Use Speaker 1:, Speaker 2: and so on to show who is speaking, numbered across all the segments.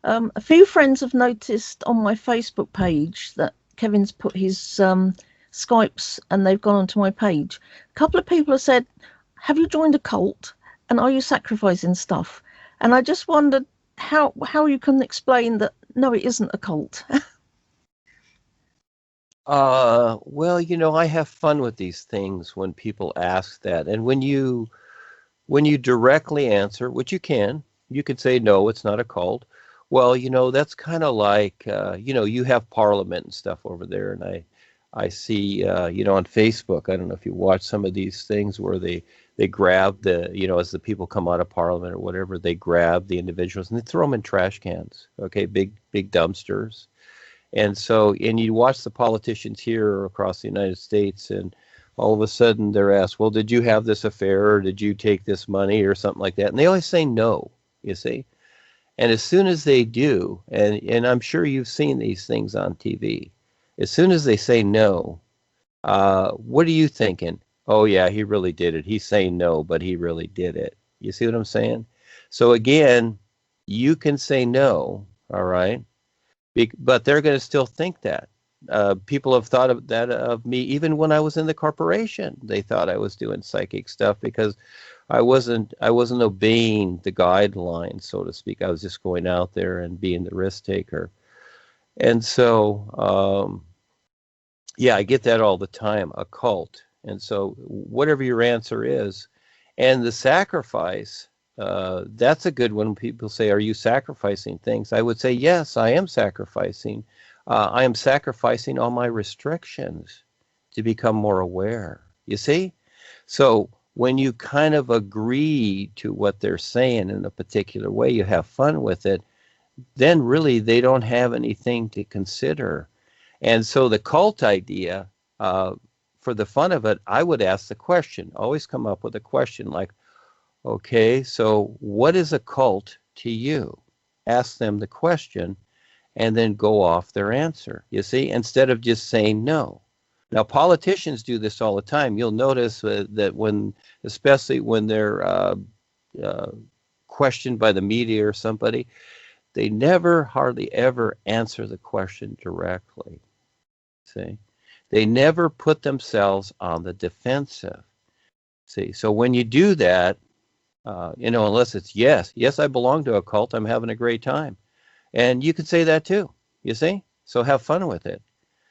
Speaker 1: A few friends have noticed on my Facebook page that Kevin's put his Skypes and they've gone onto my page. A couple of people have said, have you joined a cult? And are you sacrificing stuff? And I just wondered how you can explain that, no, it isn't a cult.
Speaker 2: Well, I have fun with these things when people ask that. And when you directly answer, which you can say, no, it's not a cult. Well, that's kind of like, you have Parliament and stuff over there. And I see, on Facebook, I don't know if you watch some of these things where they grab as the people come out of Parliament or whatever, they grab the individuals and they throw them in trash cans, okay, big dumpsters. And so, and you watch the politicians here across the United States, and all of a sudden they're asked, well, did you have this affair, or did you take this money, or something like that? And they always say no, you see. And as soon as they do, and I'm sure you've seen these things on TV, as soon as they say no, what are you thinking? Oh, yeah, he really did it. He's saying no, but he really did it. You see what I'm saying? So again, you can say no, all right? But they're going to still think that. People have thought of that of me even when I was in the corporation. They thought I was doing psychic stuff because I wasn't obeying the guidelines, so to speak. I was just going out there and being the risk taker. And so, yeah, I get that all the time, a cult. And so whatever your answer is, and the sacrifice, that's a good one. People say, are you sacrificing things? I would say, yes, I am sacrificing. I am sacrificing all my restrictions to become more aware. You see? So when you kind of agree to what they're saying in a particular way, you have fun with it, then really they don't have anything to consider. And so the cult idea, for the fun of it, I would ask the question, always come up with a question like, okay, so what is a cult to you? Ask them the question and then go off their answer, you see, instead of just saying no. Now, politicians do this all the time. You'll notice that especially when they're questioned by the media or somebody, they never, hardly ever answer the question directly, see? They never put themselves on the defensive, see? So when you do that, unless it's yes, I belong to a cult, I'm having a great time. And you could say that too, you see? So have fun with it.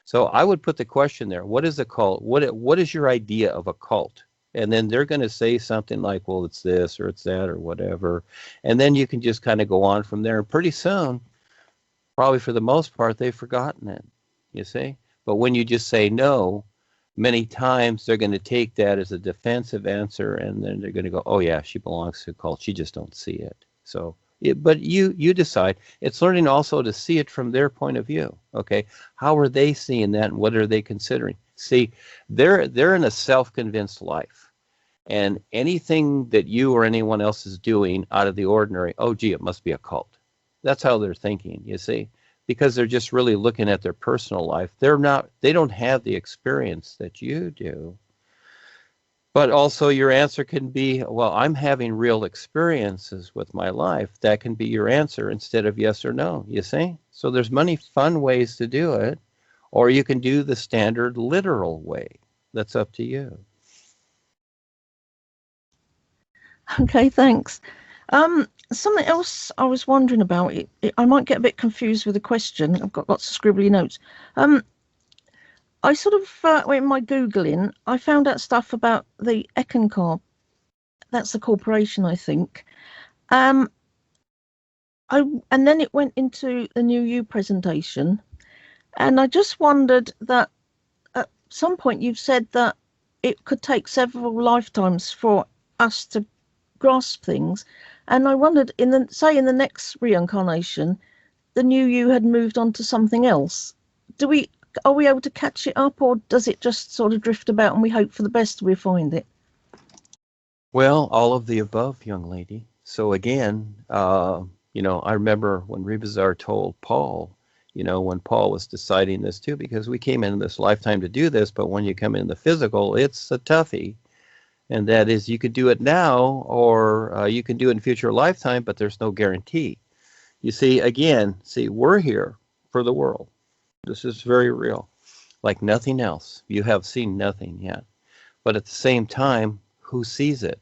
Speaker 2: So I would put the question there, what is a cult? What is your idea of a cult? And then they're going to say something like, well, it's this or it's that or whatever. And then you can just kind of go on from there. And pretty soon, probably for the most part, they've forgotten it, you see? But when you just say no, many times they're going to take that as a defensive answer, and then they're going to go, oh, yeah, she belongs to a cult. She just don't see it. So, but you decide. It's learning also to see it from their point of view, okay? How are they seeing that, and what are they considering? See, they're in a self-convinced life, and anything that you or anyone else is doing out of the ordinary, oh, gee, it must be a cult. That's how they're thinking, you see? Because they're just really looking at their personal life. They don't have the experience that you do. But also your answer can be, well, I'm having real experiences with my life. That can be your answer instead of yes or no, you see? So there's many fun ways to do it, or you can do the standard literal way. That's up to you.
Speaker 1: Okay, thanks. Something else I was wondering about, I might get a bit confused with the question. I've got lots of scribbly notes. I sort of, in my Googling, I found out stuff about the Eckankar. That's the corporation, I think. And then it went into the New You presentation. And I just wondered that at some point you've said that it could take several lifetimes for us to grasp things. And I wondered, in the next reincarnation, the New You had moved on to something else. Are we able to catch it up, or does it just sort of drift about and we hope for the best we find it?
Speaker 2: Well, all of the above, young lady. So again, I remember when Rebazar told Paul, when Paul was deciding this too, because we came in this lifetime to do this, but when you come in the physical, it's a toughie. And that is, you could do it now, or you can do it in future lifetime, but there's no guarantee. You see, again, we're here for the world. This is very real, like nothing else. You have seen nothing yet. But at the same time, who sees it?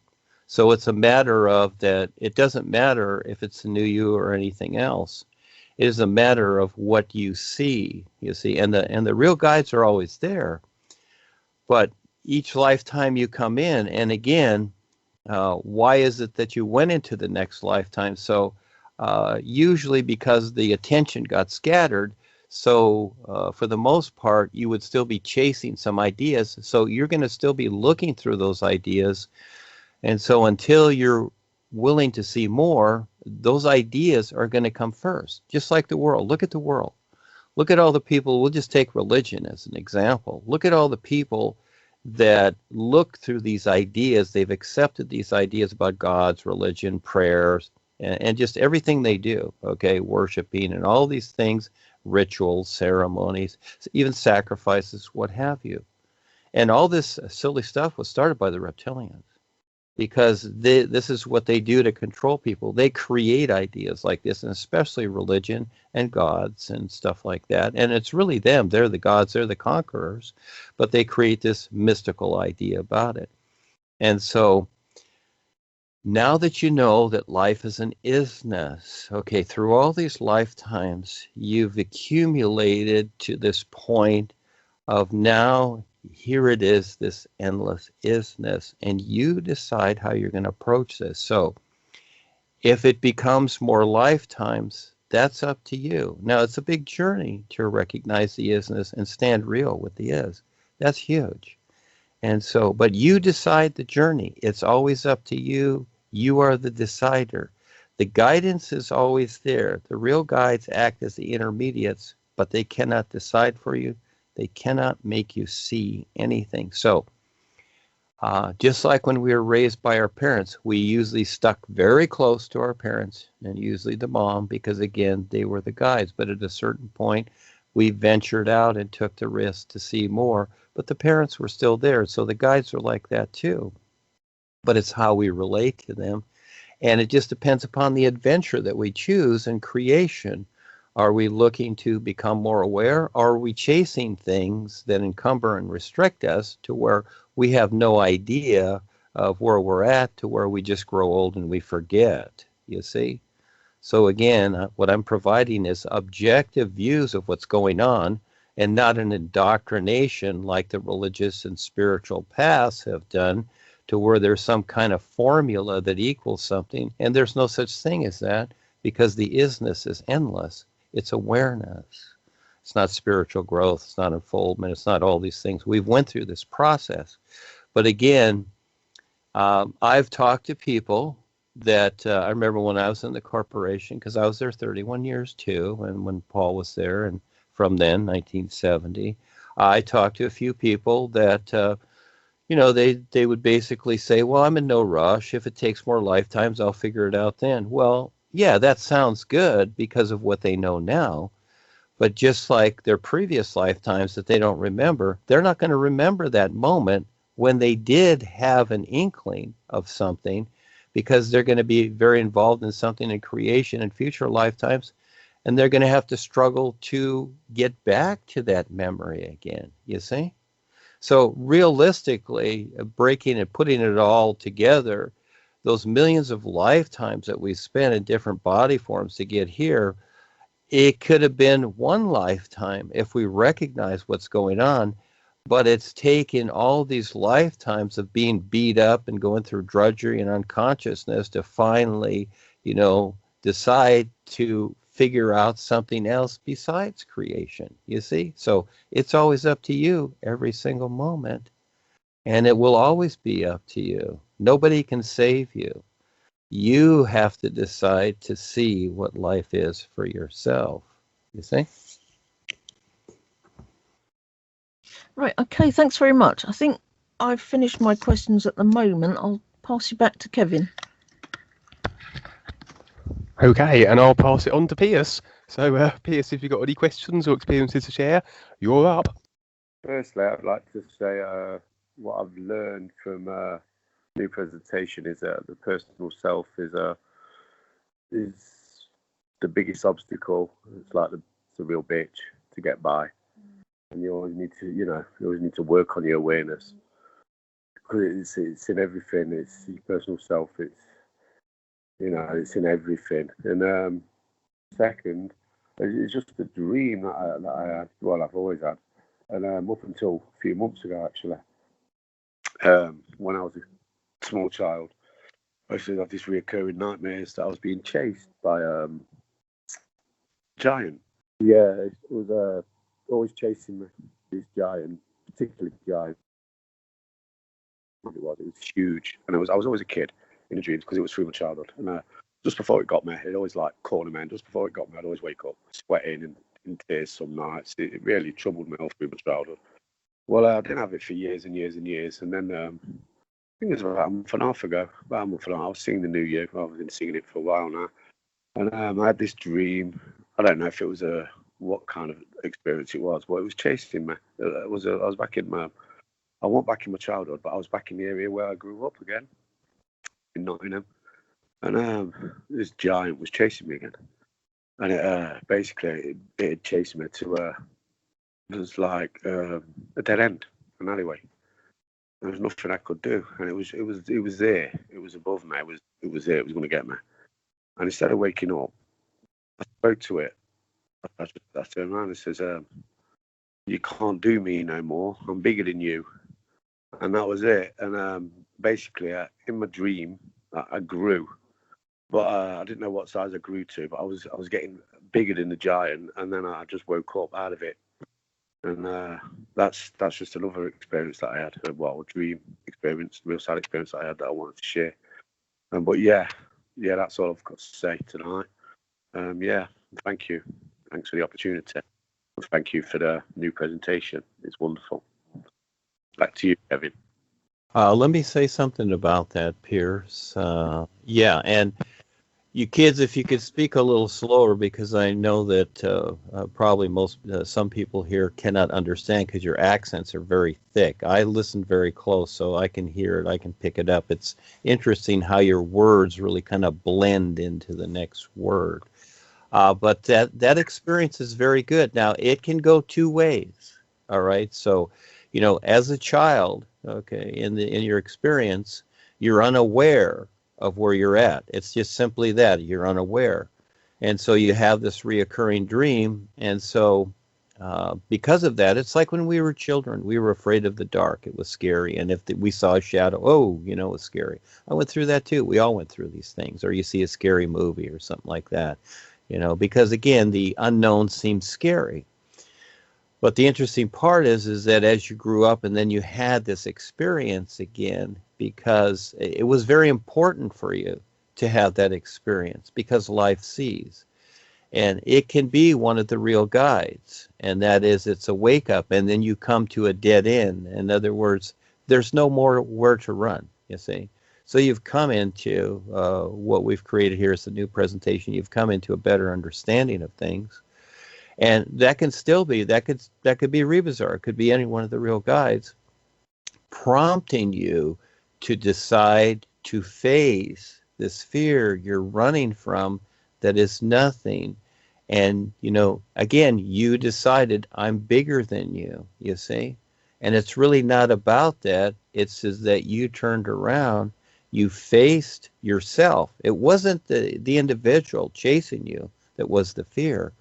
Speaker 2: So it's a matter of that it doesn't matter if it's the new you or anything else. It is a matter of what you see, and the real guides are always there. But each lifetime you come in, and again, why is it that you went into the next lifetime? So usually because the attention got scattered. So for the most part, you would still be chasing some ideas. So you're going to still be looking through those ideas. And so until you're willing to see more, those ideas are going to come first, just like the world. Look at the world. Look at all the people. We'll just take religion as an example. Look at all the people that look through these ideas. They've accepted these ideas about God's religion, prayers, and just everything they do, okay, worshiping and all these things, rituals, ceremonies, even sacrifices, what have you. And all this silly stuff was started by the reptilians because this is what they do to control people. They create ideas like this, and especially religion and gods and stuff like that. And it's really them. They're the gods. They're the conquerors. But they create this mystical idea about it. And so now that you know that life is an isness, okay, through all these lifetimes, you've accumulated to this point of now here it is, this endless isness, and you decide how you're going to approach this. So if it becomes more lifetimes, that's up to you. Now, it's a big journey to recognize the isness and stand real with the is. That's huge. And so, but you decide the journey. It's always up to you. You are the decider. The guidance is always there. The real guides act as the intermediates, but they cannot decide for you. They cannot make you see anything. So just like when we were raised by our parents, we usually stuck very close to our parents, and usually the mom, because again, they were the guides. But at a certain point, we ventured out and took the risk to see more. But the parents were still there. So the guides are like that too. But it's how we relate to them. And it just depends upon the adventure that we choose in creation. Are we looking to become more aware? Or are we chasing things that encumber and restrict us to where we have no idea of where we're at, to where we just grow old and we forget, you see? So again, what I'm providing is objective views of what's going on and not an indoctrination like the religious and spiritual paths have done, to where there's some kind of formula that equals something. And there's no such thing as that, because the isness is endless. It's awareness. It's not spiritual growth. It's not unfoldment. It's not all these things. We've went through this process. But again, I've talked to people that I remember when I was in the corporation, because I was there 31 years too, and when Paul was there, and from then, 1970, I talked to a few people that, they would basically say, well, I'm in no rush. If it takes more lifetimes, I'll figure it out then. Well, yeah, that sounds good because of what they know now. But just like their previous lifetimes that they don't remember, they're not going to remember that moment when they did have an inkling of something, because they're going to be very involved in something in creation in future lifetimes, and they're going to have to struggle to get back to that memory again, you see? So realistically, breaking and putting it all together, those millions of lifetimes that we spent in different body forms to get here, it could have been one lifetime if we recognize what's going on, but it's taken all these lifetimes of being beat up and going through drudgery and unconsciousness to finally, decide to figure out something else besides creation, you see? So it's always up to you every single moment, and it will always be up to you. Nobody can save you. You have to decide to see what life is for yourself, you see?
Speaker 1: Right, okay, thanks very much. I think I've finished my questions at the moment. I'll pass you back to Kevin.
Speaker 3: Okay, and I'll pass it on to Pearce. So, Pearce, if you've got any questions or experiences to share, you're up.
Speaker 4: Firstly, I'd like to say what I've learned from new presentation is that the personal self is the biggest obstacle. It's like the real bitch to get by, and you always need to, you always need to work on your awareness, because it's in everything. It's your personal self. It's it's in everything. And second, it's just a dream that I had. Well, I've always had, and up until a few months ago, actually, when I was a small child, I used to have these recurring nightmares that I was being chased by giant. Yeah, it was always chasing me. This giant, particularly giant. It was huge, and I was always a kid in the dreams because it was through my childhood. And just before it got me, it always like cornered me. And just before it got me, I'd always wake up sweating and in tears some nights. It really troubled me all through my childhood. Well, I didn't have it for years and years and years, and then I think it was about a month and a half ago. About a month and a half, I was singing the New Year. Well, I've been singing it for a while now, and I had this dream. I don't know if it was what kind of experience it was, but it was chasing me. I was back in my. I went back in my childhood, but I was back in the area where I grew up again, in Nottingham, and this giant was chasing me again, and it had chased me to it was like a dead end, an alleyway. There was nothing I could do, and it was there. It was above me. It was there. It was going to get me. And instead of waking up, I spoke to it. I turned around and says, "You can't do me no more. I'm bigger than you." And that was it. And basically, in my dream, I grew, but I didn't know what size I grew to. But I was getting bigger than the giant, and then I just woke up out of it. And that's just another experience that I had. Well, a dream experience, real sad experience that I had that I wanted to share. But yeah, that's all I've got to say tonight. Yeah, thank you. Thanks for the opportunity. Thank you for the new presentation. It's wonderful. Back to you, Kevin.
Speaker 2: Let me say something about that, Pearce. Yeah, and you kids, if you could speak a little slower, because I know that probably some people here cannot understand because your accents are very thick. I listened very close, so I can hear it. I can pick it up. It's interesting how your words really kind of blend into the next word. But that experience is very good. Now, it can go two ways. All right. So, as a child, okay, in your experience, you're unaware of where you're at. It's just simply that you're unaware. And so you have this reoccurring dream. And so because of that, it's like when we were children, we were afraid of the dark. It was scary. And if we saw a shadow, it was scary. I went through that too. We all went through these things. Or you see a scary movie or something like that, because again, the unknown seems scary. But the interesting part is that as you grew up and then you had this experience again, because it was very important for you to have that experience because life sees. And it can be one of the real guides, and that is it's a wake up, and then you come to a dead end. In other words, there's no more where to run, you see. So you've come into what we've created here is the new presentation. You've come into a better understanding of things. And that can still be, that could be Rebazar. It could be any one of the real guides prompting you to decide to face this fear you're running from that is nothing. And, again, you decided I'm bigger than you see. And it's really not about that. It's just that you turned around, you faced yourself. It wasn't the individual chasing you that was the fear.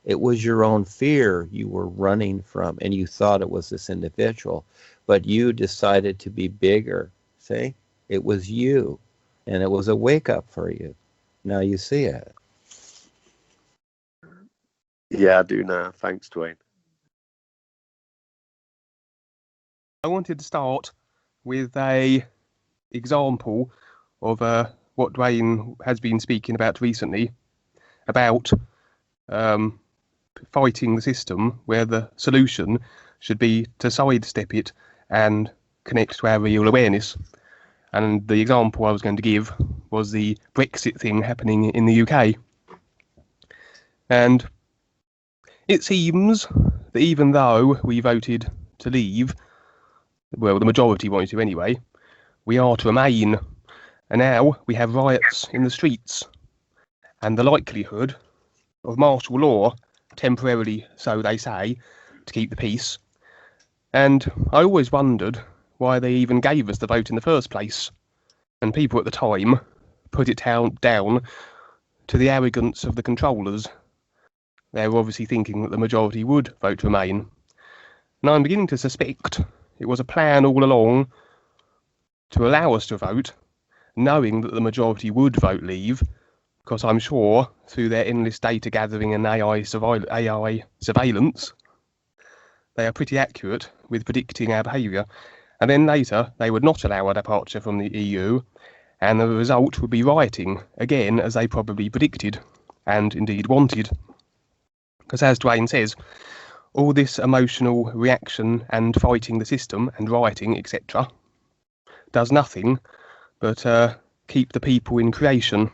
Speaker 2: It was your own fear you were running from, and you thought it was this individual, but you decided to be bigger. See, it was you, and it was a wake up for you. Now you see it.
Speaker 4: Yeah, I do now. Thanks, Duane.
Speaker 3: I wanted to start with a example of what Duane has been speaking about recently, about fighting the system where the solution should be to sidestep it and connect to our real awareness. And the example I was going to give was the Brexit thing happening in the UK. And it seems that even though we voted to leave, well, the majority wanted to anyway, we are to remain. And now we have riots in the streets. And the likelihood of martial law, temporarily, so they say, to keep the peace. And I always wondered why they even gave us the vote in the first place. And people at the time put it down to the arrogance of the controllers. They were obviously thinking that the majority would vote Remain. And I'm beginning to suspect it was a plan all along to allow us to vote, knowing that the majority would vote Leave, because I'm sure through their endless data gathering and AI surveillance, they are pretty accurate with predicting our behaviour. And then later, they would not allow our departure from the EU, and the result would be rioting, again, as they probably predicted, and indeed wanted. Because as Duane says, all this emotional reaction and fighting the system and rioting, etc., does nothing but keep the people in creation.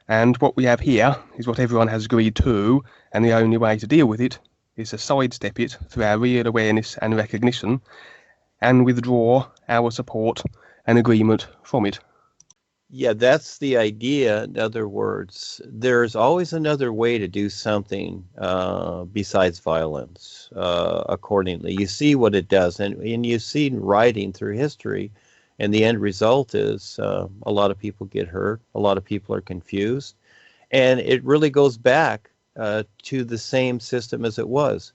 Speaker 3: And what we have here is what everyone has agreed to, and the only way to deal with it is to sidestep it through our real awareness and recognition, and withdraw our support and agreement from it.
Speaker 2: Yeah, that's the idea. In other words, there's always another way to do something besides violence, accordingly. You see what it does, and you see writing through history, and the end result is a lot of people get hurt, a lot of people are confused, and it really goes back to the same system as it was.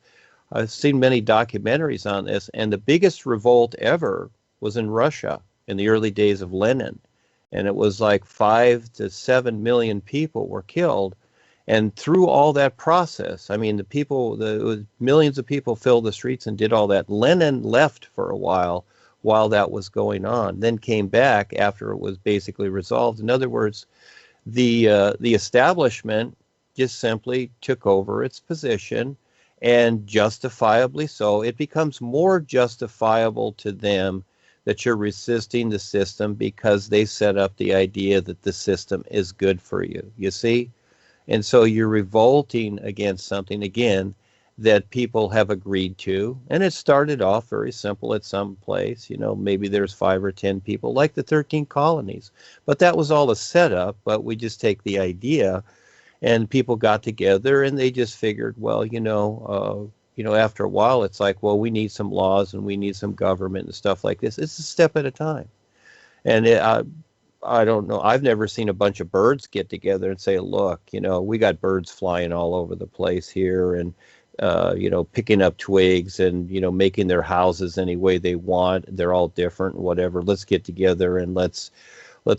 Speaker 2: I've seen many documentaries on this, and the biggest revolt ever was in Russia in the early days of Lenin. And it was like 5 to 7 million people were killed. And through all that process, I mean, millions of people filled the streets and did all that. Lenin left for a while that was going on, then came back after it was basically resolved. In other words, the establishment just simply took over its position, and justifiably so. It becomes more justifiable to them that you're resisting the system because they set up the idea that the system is good for you, you see? And so you're revolting against something, again, that people have agreed to. And it started off very simple at some place, maybe there's 5 or 10 people, like the 13 colonies. But that was all a setup, but we just take the idea, and people got together and they just figured, well, after a while, it's like, well, we need some laws and we need some government and stuff like this. It's a step at a time. And I don't know. I've never seen a bunch of birds get together and say, look, we got birds flying all over the place here, and, picking up twigs and, making their houses any way they want. They're all different, whatever. Let's get together and let's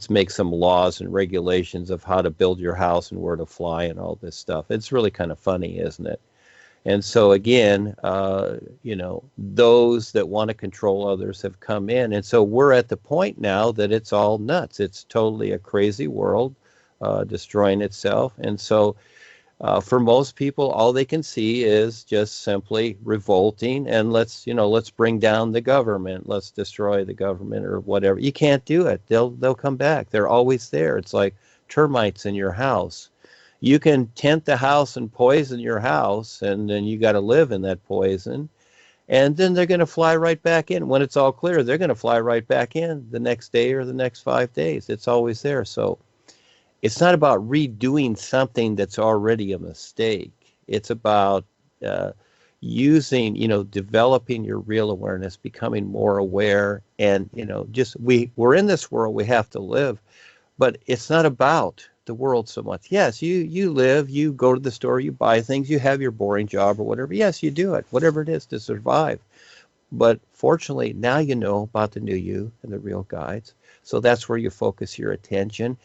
Speaker 2: make some laws and regulations of how to build your house and where to fly and all this stuff. It's really kind of funny, isn't it? And so again, those that want to control others have come in. And so we're at the point now that it's all nuts. It's totally a crazy world, destroying itself. And so for most people, all they can see is just simply revolting and let's bring down the government. Let's destroy the government or whatever. You can't do it. They'll come back. They're always there. It's like termites in your house. You can tent the house and poison your house, and then you got to live in that poison. And then they're going to fly right back in. When it's all clear, they're going to fly right back in the next day or the next 5 days. It's always there. So it's not about redoing something that's already a mistake. It's about using, developing your real awareness, becoming more aware. And, we're in this world, we have to live. But it's not about the world so much. Yes, you live, you go to the store, you buy things, you have your boring job or whatever. Yes, you do it, whatever it is to survive. But fortunately, now you know about the new you and the real guides. So that's where you focus your attention.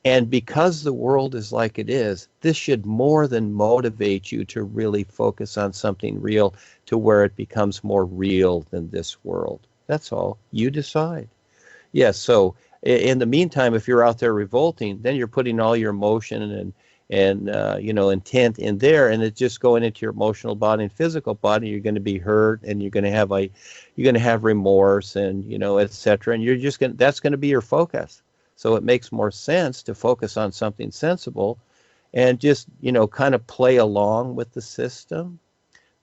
Speaker 2: And because the world is like it is, this should more than motivate you to really focus on something real, to where it becomes more real than this world. That's all. You decide. Yes, so in the meantime, if you're out there revolting, then you're putting all your emotion and intent in there, and it's just going into your emotional body and physical body. You're going to be hurt, and you're going to have remorse, and etc. And that's going to be your focus. So it makes more sense to focus on something sensible, and just kind of play along with the system.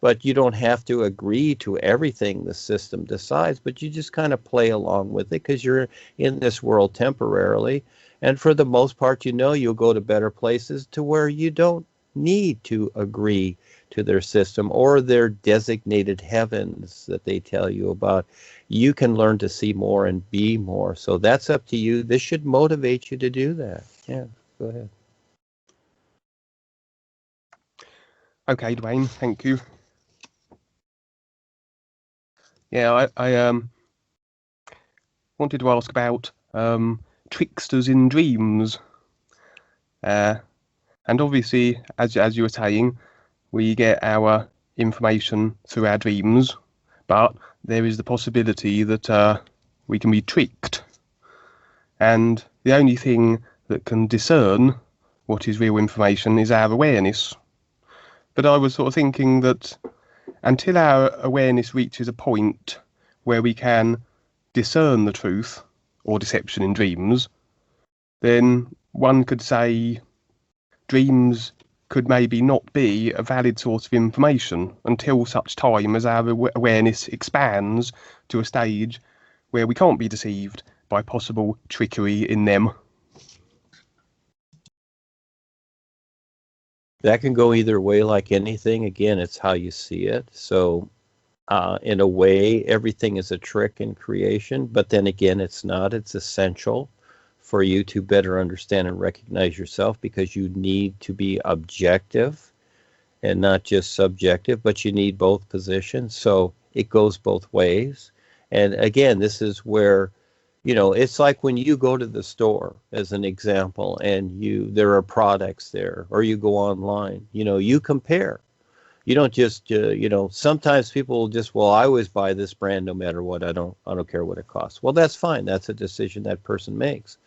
Speaker 2: But you don't have to agree to everything the system decides, but you just kind of play along with it because you're in this world temporarily. And for the most part, you'll go to better places to where you don't need to agree to their system or their designated heavens that they tell you about. You can learn to see more and be more. So that's up to you. This should motivate you to do that. Yeah, go ahead.
Speaker 3: Okay, Duane, thank you. Yeah, I wanted to ask about tricksters in dreams. And obviously, as you were saying, we get our information through our dreams, but there is the possibility that we can be tricked. And the only thing that can discern what is real information is our awareness. But I was sort of thinking that until our awareness reaches a point where we can discern the truth or deception in dreams, then one could say dreams could maybe not be a valid source of information until such time as our awareness expands to a stage where we can't be deceived by possible trickery in them.
Speaker 2: That can go either way, like anything. Again, it's how you see it. So in a way, everything is a trick in creation, but then again, it's not. It's essential for you to better understand and recognize yourself, because you need to be objective and not just subjective, but you need both positions. So it goes both ways. And again, this is where, it's like when you go to the store, as an example, and there are products there, or you go online, you compare. You don't just, sometimes people will just, well, I always buy this brand no matter what. I don't care what it costs. Well, that's fine. That's a decision that person makes.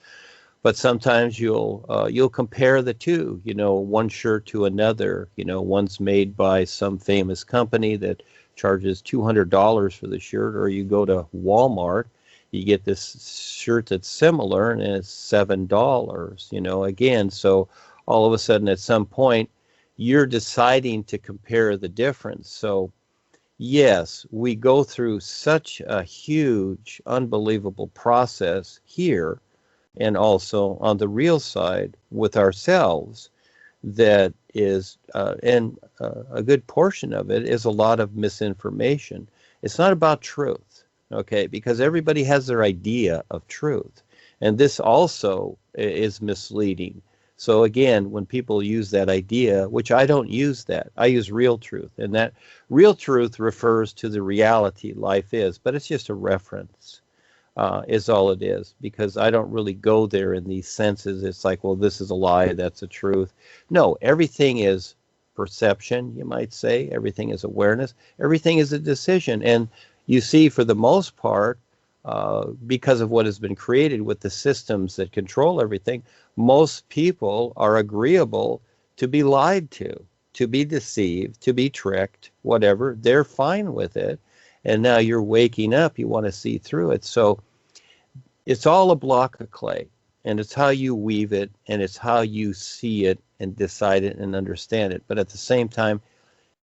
Speaker 2: But sometimes you'll compare the two, one shirt to another. One's made by some famous company that charges $200 for the shirt, or you go to Walmart, you get this shirt that's similar and it's $7, again. So all of a sudden at some point you're deciding to compare the difference. So yes, we go through such a huge, unbelievable process here, and also on the real side with ourselves, that is, and a good portion of it is a lot of misinformation. It's not about truth, okay, because everybody has their idea of truth, and this also is misleading. So again, when people use that idea, which I don't use that, I use real truth, and that real truth refers to the reality life is, but it's just a reference. Is all it is, because I don't really go there in these senses. It's like, well, this is a lie, that's a truth. No, everything is perception, you might say. Everything is awareness. Everything is a decision. And you see, for the most part, because of what has been created with the systems that control everything, most people are agreeable to be lied to be deceived, to be tricked, whatever. They're fine with it. And now you're waking up, you want to see through it. So it's all a block of clay, and it's how you weave it, and it's how you see it and decide it and understand it. But at the same time,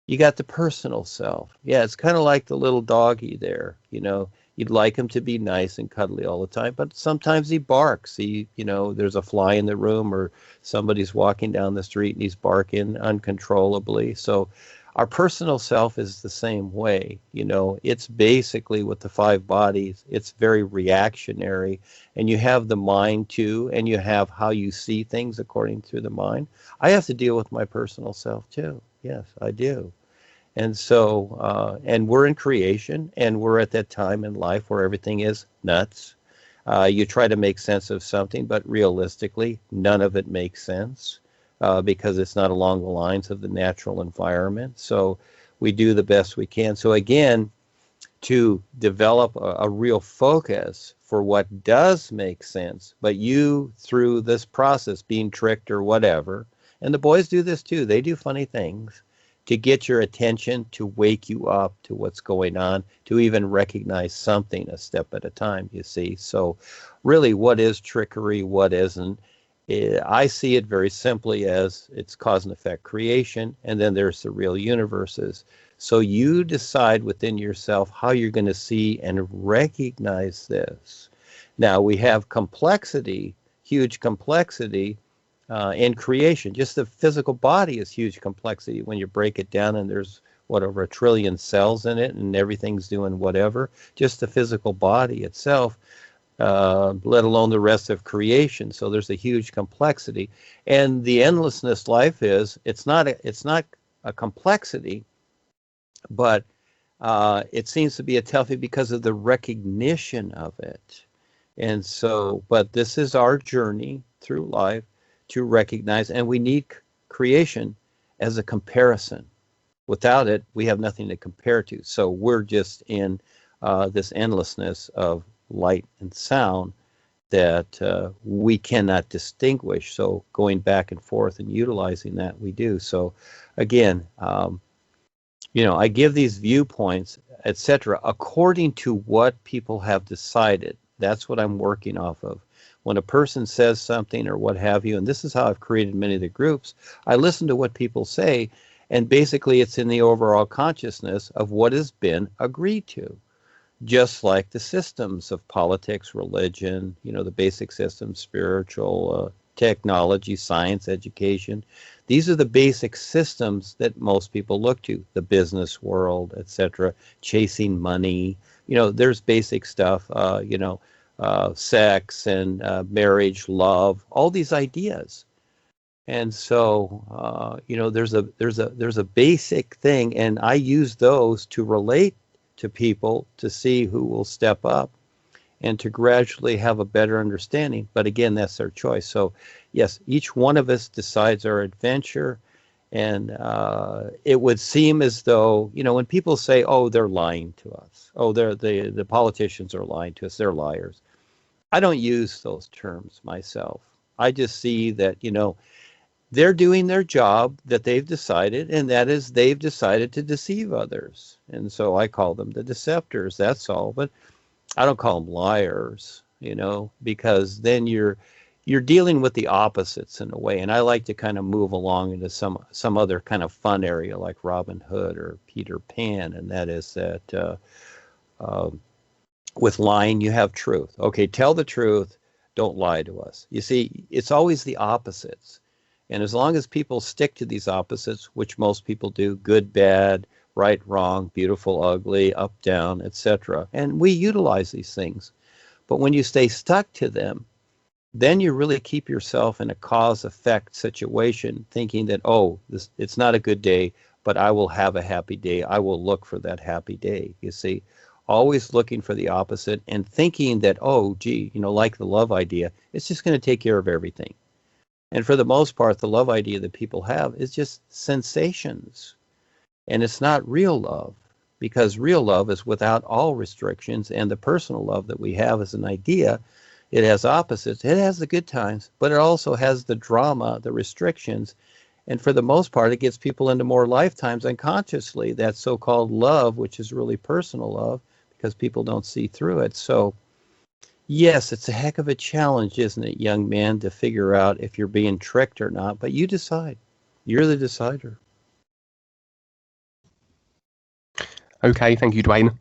Speaker 2: you got the personal self. Yeah, it's kind of like the little doggy there. You'd like him to be nice and cuddly all the time, but sometimes he barks. There's a fly in the room, or somebody's walking down the street and he's barking uncontrollably. So our personal self is the same way. It's basically with the five bodies, it's very reactionary, and you have the mind too, and you have how you see things according to the mind. I have to deal with my personal self too. Yes, I do. And so, and we're in creation, and we're at that time in life where everything is nuts. You try to make sense of something, but realistically, none of it makes sense. Because it's not along the lines of the natural environment. So we do the best we can. So again, to develop a real focus for what does make sense, but you, through this process, being tricked or whatever, and the boys do this too, they do funny things to get your attention, to wake you up to what's going on, to even recognize something a step at a time, you see. So really, what is trickery, what isn't? I see it very simply as it's cause and effect creation, and then there's the real universes. So you decide within yourself how you're going to see and recognize this. Now we have complexity, huge complexity, in creation. Just the physical body is huge complexity when you break it down, and there's what, over 1 trillion cells in it, and everything's doing whatever. Just the physical body itself, let alone the rest of creation. So there's a huge complexity, and the endlessness life is, it's not a complexity, but it seems to be a toughie because of the recognition of it. And so, but this is our journey through life to recognize, and we need creation as a comparison. Without it, we have nothing to compare to. So we're just in this endlessness of light and sound that we cannot distinguish. So going back and forth and utilizing that, we do. So again, I give these viewpoints, etc., according to what people have decided. That's what I'm working off of. When a person says something or what have you, and this is how I've created many of the groups, I listen to what people say, and basically it's in the overall consciousness of what has been agreed to. Just like the systems of politics, religion, the basic systems, spiritual, technology, science, education. These are the basic systems that most people look to. The business world, etc., chasing money. There's basic stuff, sex and marriage, love, all these ideas. And so, there's a basic thing, and I use those to relate to people to see who will step up and to gradually have a better understanding. But again, that's their choice. So yes, each one of us decides our adventure. And it would seem as though, when people say, oh, they're lying to us. Oh, the politicians are lying to us. They're liars. I don't use those terms myself. I just see that, they're doing their job that they've decided, and that is they've decided to deceive others. And so I call them the deceptors. That's all. But I don't call them liars, because then you're dealing with the opposites in a way. And I like to kind of move along into some other kind of fun area like Robin Hood or Peter Pan, and that is that with lying you have truth. Okay, tell the truth, don't lie to us. You see, it's always the opposites. And as long as people stick to these opposites, which most people do, good, bad, right, wrong, beautiful, ugly, up, down, etc., and we utilize these things. But when you stay stuck to them, then you really keep yourself in a cause-effect situation, thinking that, it's not a good day, but I will have a happy day. I will look for that happy day. You see, always looking for the opposite and thinking that, like the love idea, it's just going to take care of everything. And for the most part, the love idea that people have is just sensations. And it's not real love, because real love is without all restrictions. And the personal love that we have as an idea, it has opposites. It has the good times, but it also has the drama, the restrictions. And for the most part, it gets people into more lifetimes unconsciously, that so-called love, which is really personal love, because people don't see through it. So yes, it's a heck of a challenge, isn't it, young man, to figure out if you're being tricked or not. But you decide. You're the decider.
Speaker 3: Okay, thank you, Duane.